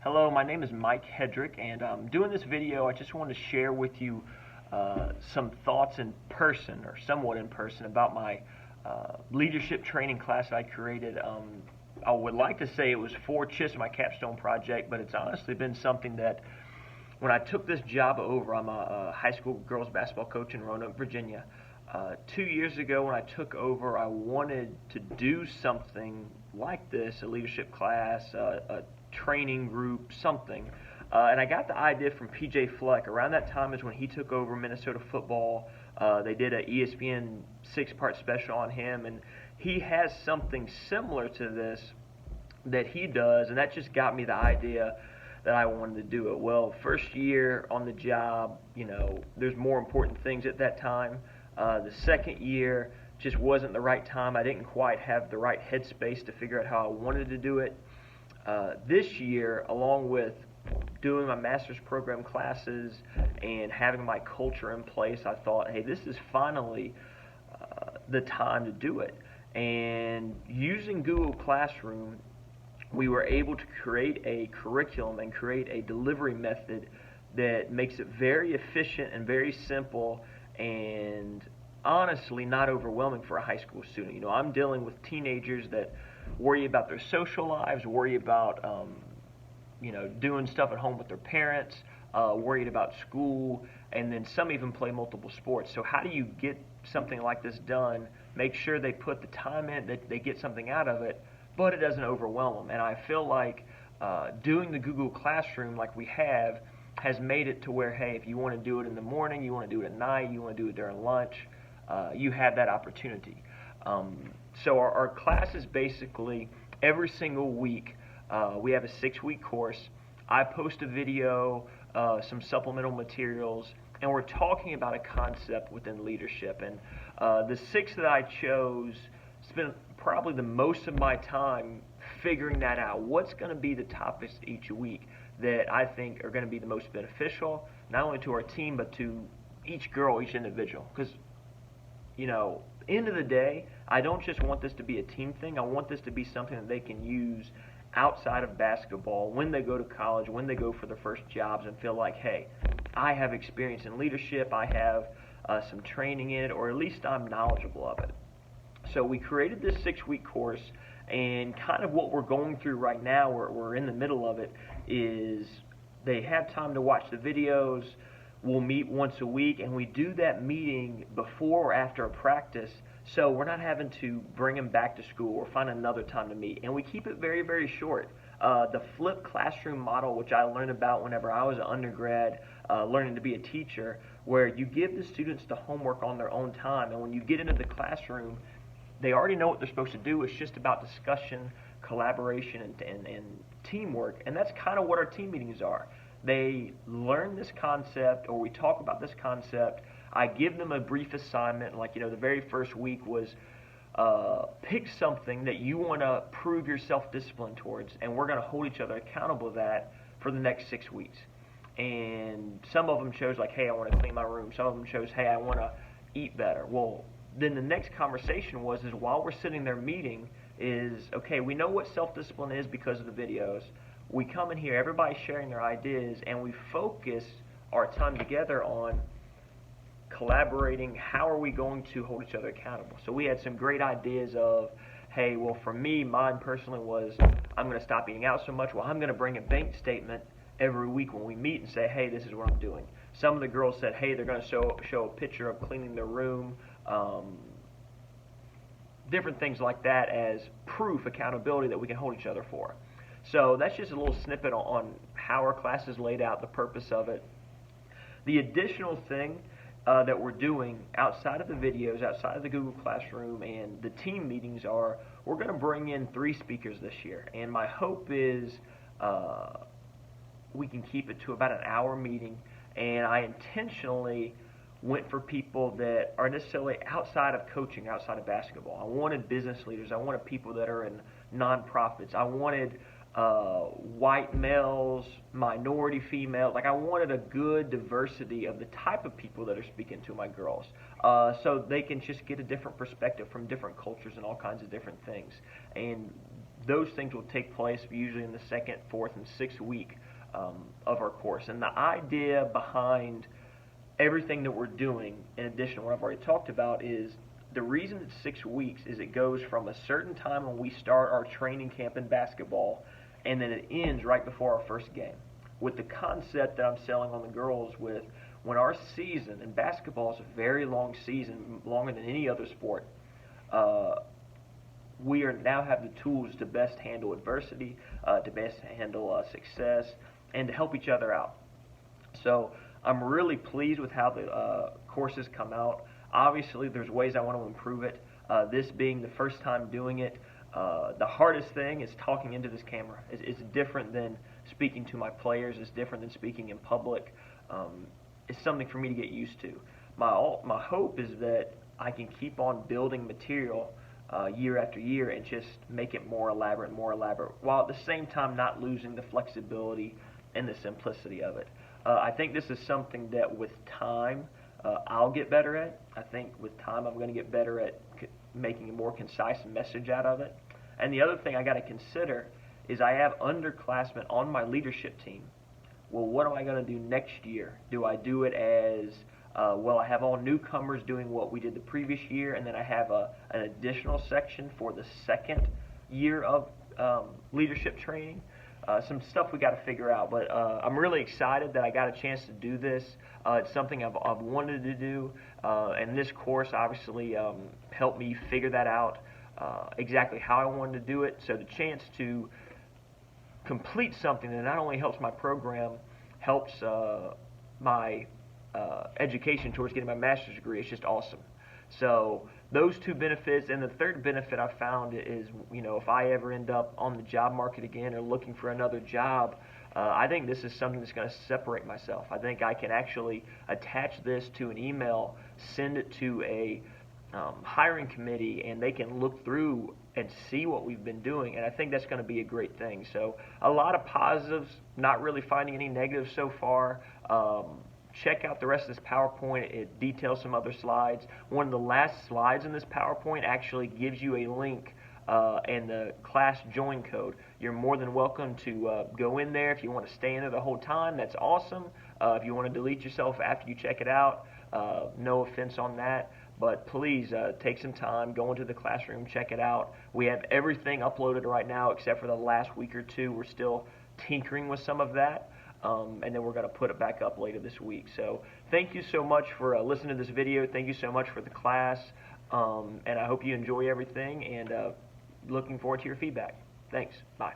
Hello, my name is Mike Hedrick, and doing this video, I just wanted to share with you some thoughts in person, or somewhat in person, about my leadership training class that I created. I would like to say it was for just my capstone project, but it's honestly been something that when I took this job over, I'm a high school girls basketball coach in Roanoke, Virginia. 2 years ago when I took over, I wanted to do something like this, a leadership class, a training group, something. And I got the idea from PJ Fleck. Around that time is when he took over Minnesota football. They did an ESPN 6-part special on him, and he has something similar to this that he does, and that just got me the idea that I wanted to do it. Well, first year on the job, there's more important things at that time. The second year just wasn't the right time. I didn't quite have the right headspace to figure out how I wanted to do it. This year, along with doing my master's program classes and having my culture in place, I thought, hey, this is finally the time to do it. And using Google Classroom, we were able to create a curriculum and create a delivery method that makes it very efficient and very simple, and honestly not overwhelming for a high school student. I'm dealing with teenagers that worry about their social lives, worry about doing stuff at home with their parents, worried about school, and then some even play multiple sports. So how do you get something like this done, make sure they put the time in, that they get something out of it, but it doesn't overwhelm them? And I feel like doing the Google Classroom like we have has made it to where, hey, if you want to do it in the morning, you want to do it at night, you want to do it during lunch, you have that opportunity. So our class is basically every single week. We have a 6-week course. I post a video, some supplemental materials, and we're talking about a concept within leadership. And the 6 that I chose spent probably the most of my time figuring that out. What's going to be the topics each week that I think are going to be the most beneficial, not only to our team, but to each girl, each individual. Because, end of the day, I don't just want this to be a team thing. I want this to be something that they can use outside of basketball when they go to college, when they go for their first jobs, and feel like, hey, I have experience in leadership, I have some training in it, or at least I'm knowledgeable of it. So we created this 6-week course, and kind of what we're going through right now, we're in the middle of it, is they have time to watch the videos. We'll meet once a week, and we do that meeting before or after a practice, so we're not having to bring them back to school or find another time to meet. And we keep it very, very short. The flipped classroom model, which I learned about whenever I was an undergrad, learning to be a teacher, where you give the students the homework on their own time, and when you get into the classroom, they already know what they're supposed to do. It's just about discussion, collaboration, and teamwork, and that's kind of what our team meetings are. They learn this concept, or we talk about this concept. I give them a brief assignment, like, the very first week was pick something that you want to prove your self-discipline towards, and we're going to hold each other accountable to that for the next 6 weeks. And some of them chose, like, hey, I want to clean my room. Some of them chose, hey, I want to eat better. Well, then the next conversation is while we're sitting there meeting is, okay, we know what self-discipline is because of the videos. We come in here, everybody's sharing their ideas, and we focus our time together on collaborating. How are we going to hold each other accountable? So we had some great ideas of, hey, well, for me, mine personally was, I'm going to stop eating out so much. Well, I'm going to bring a bank statement every week when we meet and say, hey, this is what I'm doing. Some of the girls said, hey, they're going to show a picture of cleaning their room, different things like that as proof, accountability that we can hold each other for. So that's just a little snippet on how our class is laid out, the purpose of it. The additional thing that we're doing outside of the videos, outside of the Google Classroom and the team meetings we're going to bring in 3 speakers this year. And my hope is we can keep it to about an hour meeting. And I intentionally went for people that are necessarily outside of coaching, outside of basketball. I wanted business leaders. I wanted people that are in nonprofits. I wanted white males, minority females. Like, I wanted a good diversity of the type of people that are speaking to my girls, so they can just get a different perspective from different cultures and all kinds of different things. And those things will take place usually in the second, fourth, and sixth week of our course. And the idea behind everything that we're doing, in addition to what I've already talked about, is the reason it's 6 weeks is it goes from a certain time when we start our training camp in basketball, and then it ends right before our first game. With the concept that I'm selling on the girls with, when our season, and basketball is a very long season, longer than any other sport, we now have the tools to best handle adversity, to best handle success, and to help each other out. So I'm really pleased with how the courses come out. Obviously, there's ways I want to improve it. This being the first time doing it, the hardest thing is talking into this camera. It's different than speaking to my players. It's different than speaking in public. It's something for me to get used to. My hope is that I can keep on building material year after year and just make it more elaborate, while at the same time not losing the flexibility and the simplicity of it. I think this is something that with time I'll get better at. I think with time I'm going to get better at making a more concise message out of it. And the other thing I got to consider is I have underclassmen on my leadership team. Well, what am I going to do next year? Do I do it as, well, I have all newcomers doing what we did the previous year, and then I have an additional section for the second year of leadership training? Some stuff we got to figure out, but I'm really excited that I got a chance to do this. It's something I've wanted to do, and this course obviously helped me figure that out, exactly how I wanted to do it. So the chance to complete something that not only helps my program, helps my education towards getting my master's degree, it's just awesome. So those two benefits, and the third benefit I found is, if I ever end up on the job market again or looking for another job, I think this is something that's going to separate myself. I think I can actually attach this to an email, send it to a hiring committee, and they can look through and see what we've been doing, and I think that's going to be a great thing. So a lot of positives, not really finding any negatives so far. Check out the rest of this PowerPoint. It details some other slides. One of the last slides in this PowerPoint actually gives you a link and the class join code. You're more than welcome to go in there. If you want to stay in there the whole time, that's awesome. If you want to delete yourself after you check it out, no offense on that. But please take some time, go into the classroom, check it out. We have everything uploaded right now except for the last week or two. We're still tinkering with some of that. And then we're going to put it back up later this week. So thank you so much for listening to this video. Thank you so much for the class. And I hope you enjoy everything, and looking forward to your feedback. Thanks. Bye.